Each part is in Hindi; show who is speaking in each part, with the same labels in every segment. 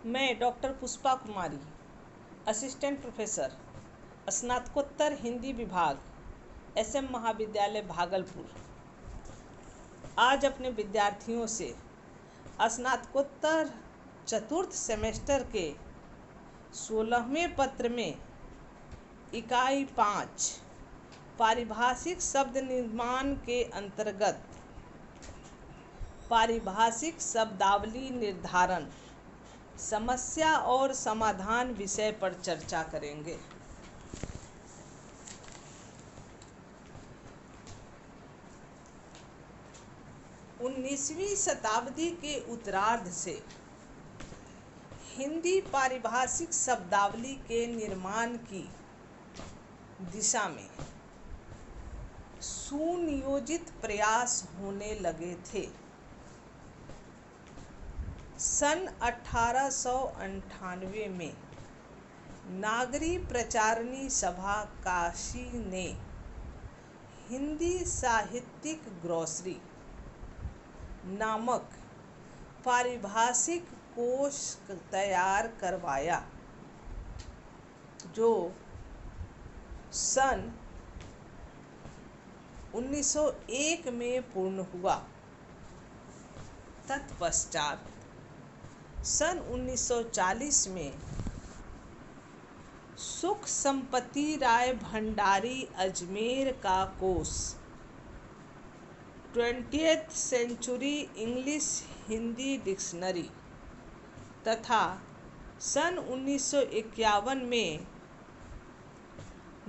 Speaker 1: मैं डॉक्टर पुष्पा कुमारी, असिस्टेंट प्रोफेसर, स्नातकोत्तर हिंदी विभाग, एसएम महाविद्यालय भागलपुर, आज अपने विद्यार्थियों से स्नातकोत्तर चतुर्थ सेमेस्टर के 16वें पत्र में इकाई 5 पारिभाषिक शब्द निर्माण के अंतर्गत पारिभाषिक शब्दावली निर्धारण, समस्या और समाधान विषय पर चर्चा करेंगे। उन्नीसवीं शताब्दी के उत्तरार्ध से हिंदी पारिभाषिक शब्दावली के निर्माण की दिशा में सुनियोजित प्रयास होने लगे थे। सन 1898 में नागरी प्रचारणी सभा काशी ने हिंदी साहित्यिक ग्रॉसरी नामक पारिभाषिक कोश तैयार करवाया, जो सन 1901 में पूर्ण हुआ। तत्पश्चात सन 1940 में सुख संपत्ति राय भंडारी अजमेर का कोश 20th century English Hindi dictionary तथा सन 1951 में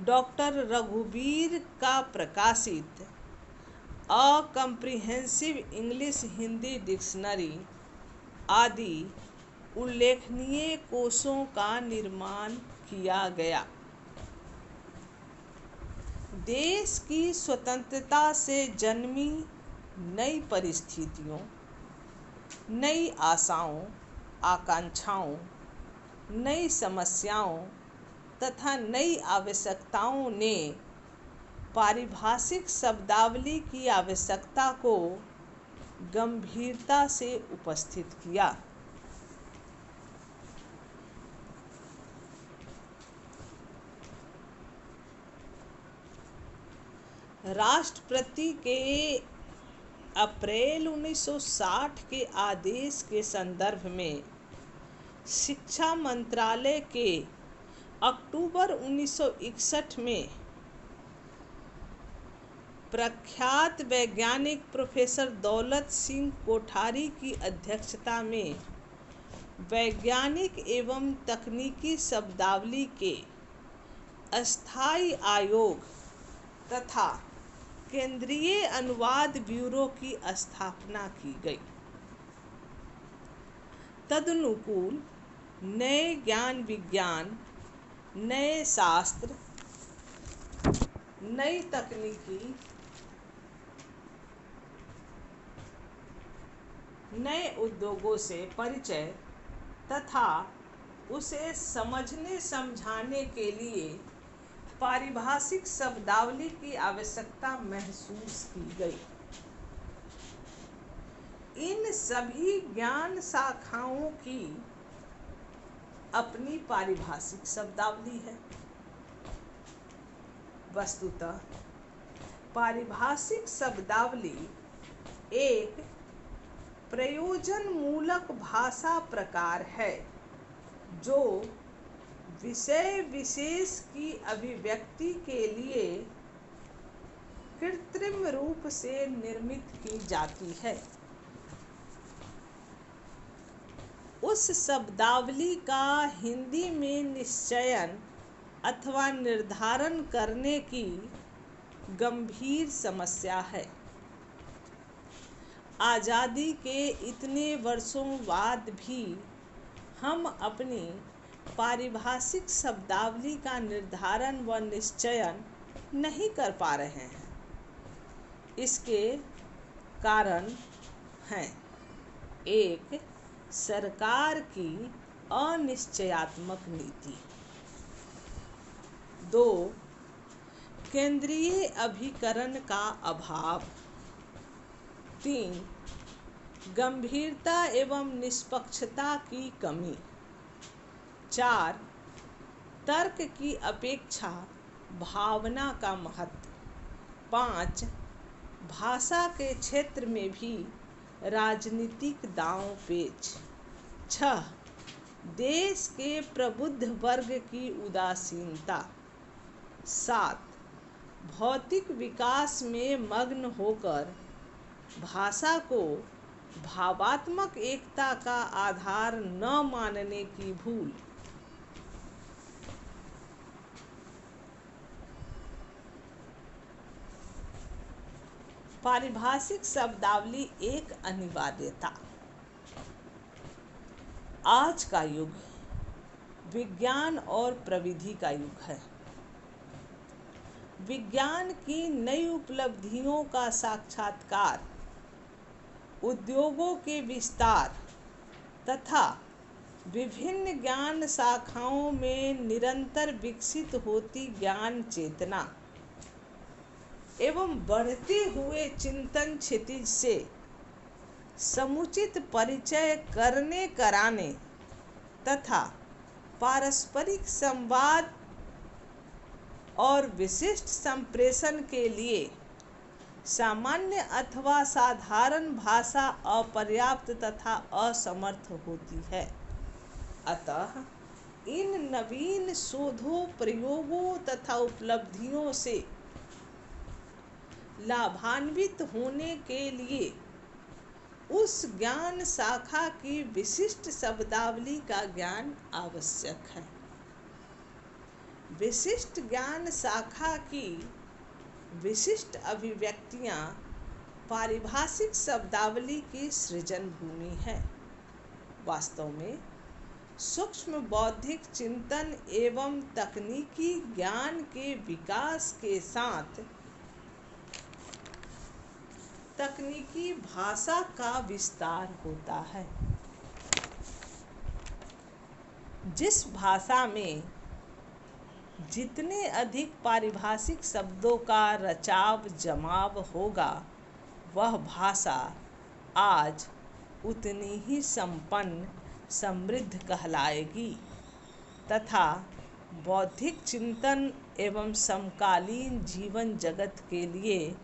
Speaker 1: डॉक्टर रघुवीर का प्रकाशित a comprehensive English Hindi dictionary आदि उल्लेखनीय कोशों का निर्माण किया गया। देश की स्वतंत्रता से जन्मी नई परिस्थितियों, नई आशाओं, आकांक्षाओं, नई समस्याओं तथा नई आवश्यकताओं ने पारिभाषिक शब्दावली की आवश्यकता को गंभीरता से उपस्थित किया। राष्ट्रपति के अप्रैल 1960 के आदेश के संदर्भ में शिक्षा मंत्रालय के अक्टूबर 1961 में प्रख्यात वैज्ञानिक प्रोफेसर दौलत सिंह कोठारी की अध्यक्षता में वैज्ञानिक एवं तकनीकी शब्दावली के अस्थायी आयोग तथा केंद्रीय अनुवाद ब्यूरो की स्थापना की गई। तदनुकूल नए ज्ञान विज्ञान, नए शास्त्र, नई तकनीकी, नए उद्योगों से परिचय तथा उसे समझने समझाने के लिए पारिभाषिक शब्दावली की आवश्यकता महसूस की गई। इन सभी ज्ञान शाखाओं की अपनी पारिभाषिक शब्दावली है। वस्तुतः पारिभाषिक शब्दावली एक प्रयोजन मूलक भाषा प्रकार है जो विषय विशेष की अभिव्यक्ति के लिए कृत्रिम रूप से निर्मित की जाती है। उस शब्दावली का हिंदी में निश्चयन अथवा निर्धारण करने की गंभीर समस्या है। आज़ादी के इतने वर्षों बाद भी हम अपनी पारिभाषिक शब्दावली का निर्धारण व निश्चयन नहीं कर पा रहे हैं। इसके कारण हैं: 1. सरकार की अनिश्चयात्मक नीति, 2. केंद्रीय अभिकरण का अभाव, 3. गंभीरता एवं निष्पक्षता की कमी, 4. तर्क की अपेक्षा भावना का महत्व। 5. भाषा के क्षेत्र में भी राजनीतिक दांव-पेच। 6. देश के प्रबुद्ध वर्ग की उदासीनता। 7. भौतिक विकास में मग्न होकर भाषा को भावात्मक एकता का आधार न मानने की भूल। पारिभाषिक शब्दावली एक अनिवार्यता। आज का युग विज्ञान और प्रविधि का युग है। विज्ञान की नई उपलब्धियों का साक्षात्कार, उद्योगों के विस्तार तथा विभिन्न ज्ञान शाखाओं में निरंतर विकसित होती ज्ञान चेतना एवं बढ़ते हुए चिंतन क्षितिज से समुचित परिचय करने कराने तथा पारस्परिक संवाद और विशिष्ट संप्रेषण के लिए सामान्य अथवा साधारण भाषा अपर्याप्त तथा असमर्थ होती है। अतः इन नवीन शोधों, प्रयोगों तथा उपलब्धियों से लाभान्वित होने के लिए उस ज्ञान शाखा की विशिष्ट शब्दावली का ज्ञान आवश्यक है। विशिष्ट ज्ञान शाखा की विशिष्ट अभिव्यक्तियां पारिभाषिक शब्दावली की सृजन भूमि है। वास्तव में सूक्ष्म बौद्धिक चिंतन एवं तकनीकी ज्ञान के विकास के साथ तकनीकी भाषा का विस्तार होता है। जिस भाषा में जितने अधिक पारिभाषिक शब्दों का रचाव जमाव होगा, वह भाषा आज उतनी ही संपन्न समृद्ध कहलाएगी तथा बौद्धिक चिंतन एवं समकालीन जीवन जगत के लिए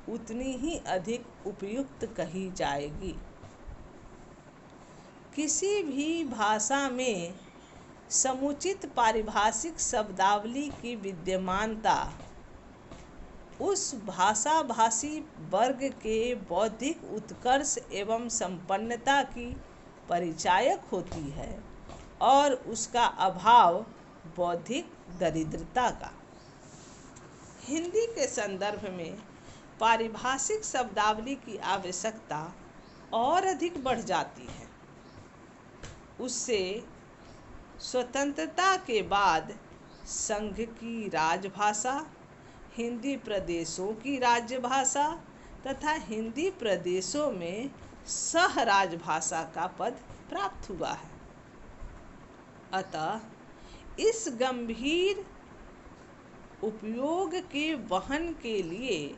Speaker 1: उतनी ही अधिक उपयुक्त कही जाएगी। किसी भी भाषा में समुचित पारिभाषिक शब्दावली की विद्यमानता उस भाषा भाषी वर्ग के बौद्धिक उत्कर्ष एवं संपन्नता की परिचायक होती है और उसका अभाव बौद्धिक दरिद्रता का। हिंदी के संदर्भ में पारिभाषिक शब्दावली की आवश्यकता और अधिक बढ़ जाती है। उससे स्वतंत्रता के बाद संघ की राजभाषा, हिंदी प्रदेशों की राज्यभाषा तथा हिंदी प्रदेशों में सह राजभाषा का पद प्राप्त हुआ है। अतः इस गंभीर उपयोग के वहन के लिए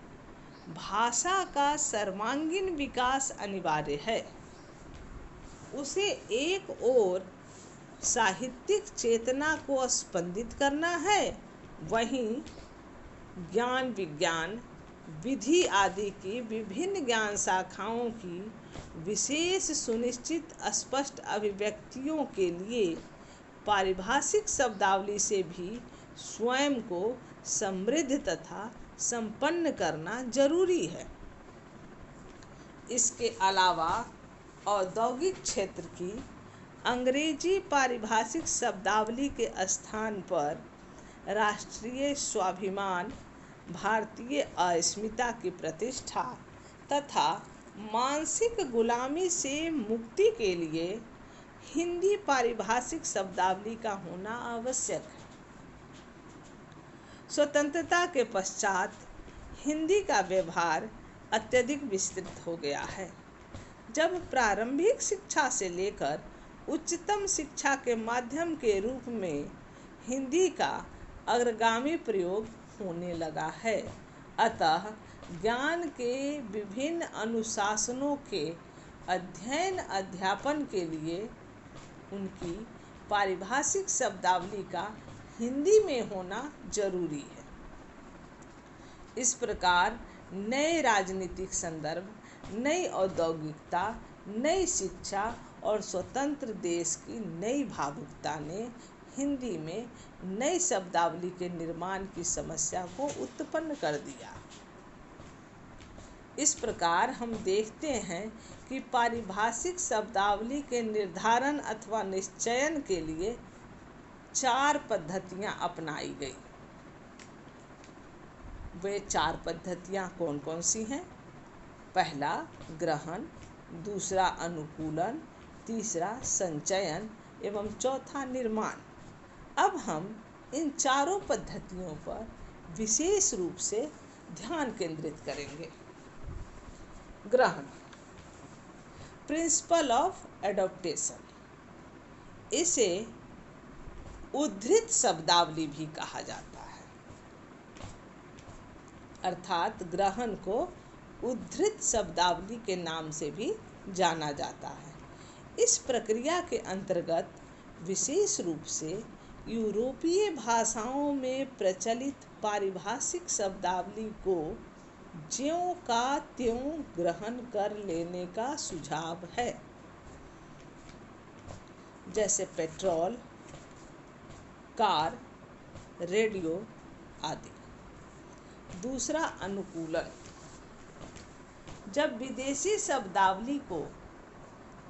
Speaker 1: भाषा का सर्वांगीण विकास अनिवार्य है। उसे एक ओर साहित्यिक चेतना को स्पंदित करना है, वहीं ज्ञान, विज्ञान, विधि आदि की विभिन्न ज्ञान शाखाओं की विशेष सुनिश्चित स्पष्ट अभिव्यक्तियों के लिए पारिभाषिक शब्दावली से भी स्वयं को समृद्ध तथा संपन्न करना जरूरी है। इसके अलावा औद्योगिक क्षेत्र की अंग्रेजी पारिभाषिक शब्दावली के स्थान पर राष्ट्रीय स्वाभिमान, भारतीय अस्मिता की प्रतिष्ठा तथा मानसिक गुलामी से मुक्ति के लिए हिंदी पारिभाषिक शब्दावली का होना आवश्यक है। स्वतंत्रता के पश्चात हिंदी का व्यवहार अत्यधिक विस्तृत हो गया है। जब प्रारंभिक शिक्षा से लेकर उच्चतम शिक्षा के माध्यम के रूप में हिंदी का अग्रगामी प्रयोग होने लगा है, अतः ज्ञान के विभिन्न अनुशासनों के अध्ययन अध्यापन के लिए उनकी पारिभाषिक शब्दावली का हिंदी में होना जरूरी है। इस प्रकार नए राजनीतिक संदर्भ, नई औद्योगिकता, नई शिक्षा और स्वतंत्र देश की नई भावुकता ने हिंदी में नई शब्दावली के निर्माण की समस्या को उत्पन्न कर दिया। इस प्रकार हम देखते हैं कि पारिभाषिक शब्दावली के निर्धारण अथवा निश्चयन के लिए 4 पद्धतियां अपनाई गई। वे 4 पद्धतियां कौन कौन सी हैं? पहला ग्रहण, दूसरा अनुकूलन, तीसरा संचयन एवं चौथा निर्माण। अब हम इन चारों पद्धतियों पर विशेष रूप से ध्यान केंद्रित करेंगे। ग्रहण, प्रिंसिपल ऑफ एडॉप्टेशन। इसे उद्धृत शब्दावली भी कहा जाता है, अर्थात ग्रहण को उद्धृत शब्दावली के नाम से भी जाना जाता है। इस प्रक्रिया के अंतर्गत विशेष रूप से यूरोपीय भाषाओं में प्रचलित पारिभाषिक शब्दावली को ज्यों का त्यों ग्रहण कर लेने का सुझाव है, जैसे पेट्रोल, कार, रेडियो आदि। दूसरा अनुकूलन, जब विदेशी शब्दावली को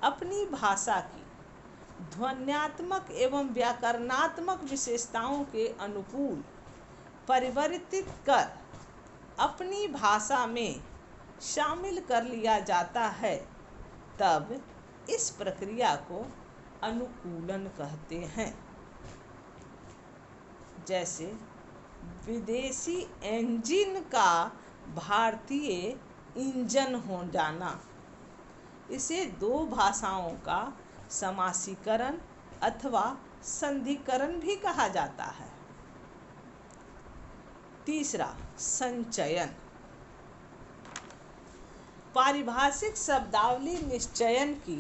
Speaker 1: अपनी भाषा की ध्वन्यात्मक एवं व्याकरणात्मक विशेषताओं के अनुकूल परिवर्तित कर अपनी भाषा में शामिल कर लिया जाता है, तब इस प्रक्रिया को अनुकूलन कहते हैं। जैसे विदेशी इंजन का भारतीय इंजन हो जाना, इसे 2 भाषाओं का समासीकरण अथवा संधिकरण भी कहा जाता है। तीसरा संचयन, पारिभाषिक शब्दावली निश्चयन की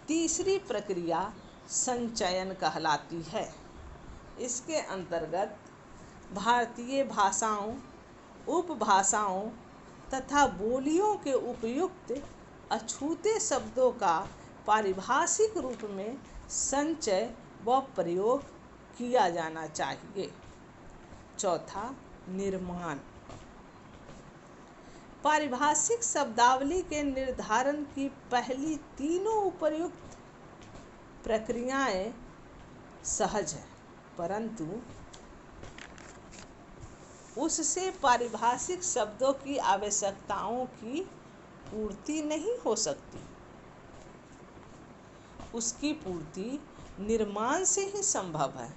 Speaker 1: तीसरी प्रक्रिया संचयन कहलाती है। इसके अंतर्गत भारतीय भाषाओं, उपभाषाओं तथा बोलियों के उपयुक्त अछूते शब्दों का पारिभाषिक रूप में संचय व प्रयोग किया जाना चाहिए। चौथा निर्माण, पारिभाषिक शब्दावली के निर्धारण की पहली तीनों उपर्युक्त प्रक्रियाएं सहज है, परंतु उससे पारिभाषिक शब्दों की आवश्यकताओं की पूर्ति नहीं हो सकती। उसकी पूर्ति निर्माण से ही संभव है।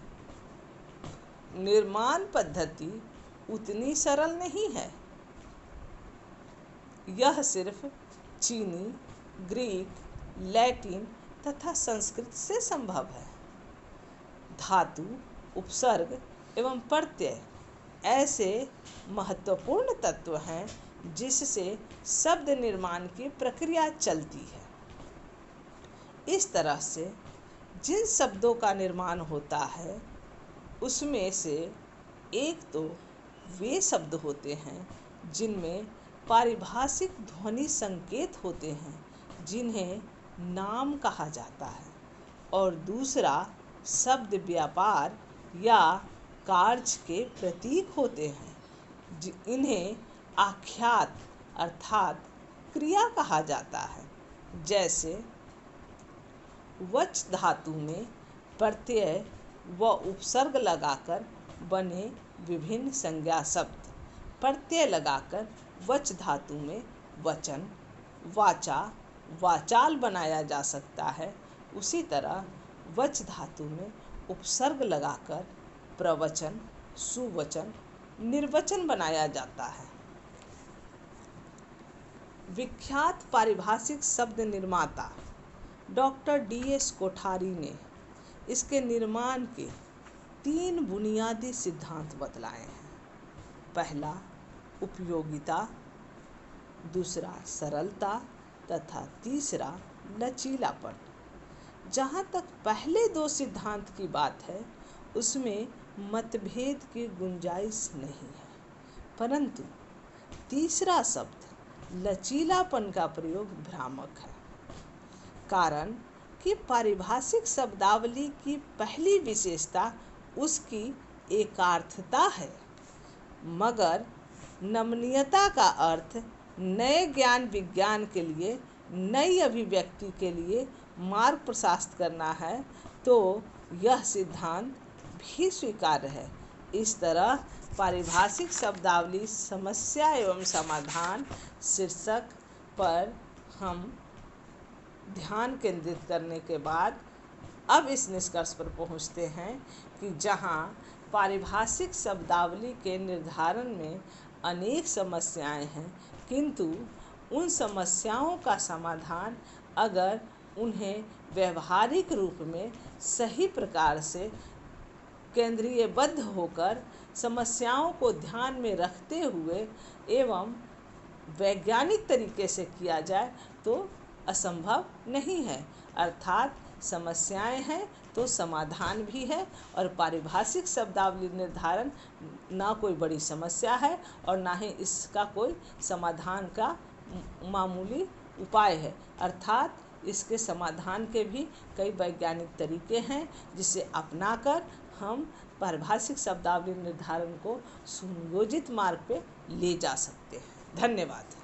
Speaker 1: निर्माण पद्धति उतनी सरल नहीं है। यह सिर्फ चीनी, ग्रीक, लैटिन तथा संस्कृत से संभव है। धातु, उपसर्ग एवं प्रत्यय ऐसे महत्वपूर्ण तत्व हैं जिससे शब्द निर्माण की प्रक्रिया चलती है। इस तरह से जिन शब्दों का निर्माण होता है, उसमें से एक तो वे शब्द होते हैं जिनमें पारिभाषिक ध्वनि संकेत होते हैं, जिन्हें नाम कहा जाता है, और दूसरा शब्द व्यापार या कार्य के प्रतीक होते हैं, इन्हें आख्यात अर्थात क्रिया कहा जाता है। जैसे वच धातु में प्रत्यय व उपसर्ग लगाकर बने विभिन्न संज्ञा शब्द, प्रत्यय लगाकर वच धातु में वचन, वाचा, वाचाल बनाया जा सकता है। उसी तरह वच धातु में उपसर्ग लगाकर प्रवचन, सुवचन, निर्वचन बनाया जाता है। विख्यात पारिभाषिक शब्द निर्माता डॉक्टर D.S. कोठारी ने इसके निर्माण के 3 बुनियादी सिद्धांत बतलाए हैं। पहला उपयोगिता, दूसरा सरलता तथा तीसरा लचीलापन। जहाँ तक पहले दो सिद्धांत की बात है, उसमें मतभेद की गुंजाइश नहीं है, परंतु तीसरा शब्द लचीलापन का प्रयोग भ्रामक है। कारण कि पारिभाषिक शब्दावली की पहली विशेषता उसकी एकार्थता है, मगर नमनीयता का अर्थ नए ज्ञान विज्ञान के लिए, नई अभिव्यक्ति के लिए मार्ग प्रशस्त करना है, तो यह सिद्धांत भी स्वीकार्य है। इस तरह पारिभाषिक शब्दावली समस्या एवं समाधान शीर्षक पर हम ध्यान केंद्रित करने के बाद अब इस निष्कर्ष पर पहुंचते हैं कि जहां पारिभाषिक शब्दावली के निर्धारण में अनेक समस्याएं हैं, किंतु उन समस्याओं का समाधान अगर उन्हें व्यवहारिक रूप में सही प्रकार से केंद्रीयबद्ध होकर समस्याओं को ध्यान में रखते हुए एवं वैज्ञानिक तरीके से किया जाए तो असंभव नहीं है। अर्थात समस्याएं हैं तो समाधान भी है, और पारिभाषिक शब्दावली निर्धारण ना कोई बड़ी समस्या है और ना ही इसका कोई समाधान का मामूली उपाय है। अर्थात इसके समाधान के भी कई वैज्ञानिक तरीके हैं जिसे अपनाकर हम पारिभाषिक शब्दावली निर्धारण को सुनियोजित मार्ग पे ले जा सकते हैं। धन्यवाद।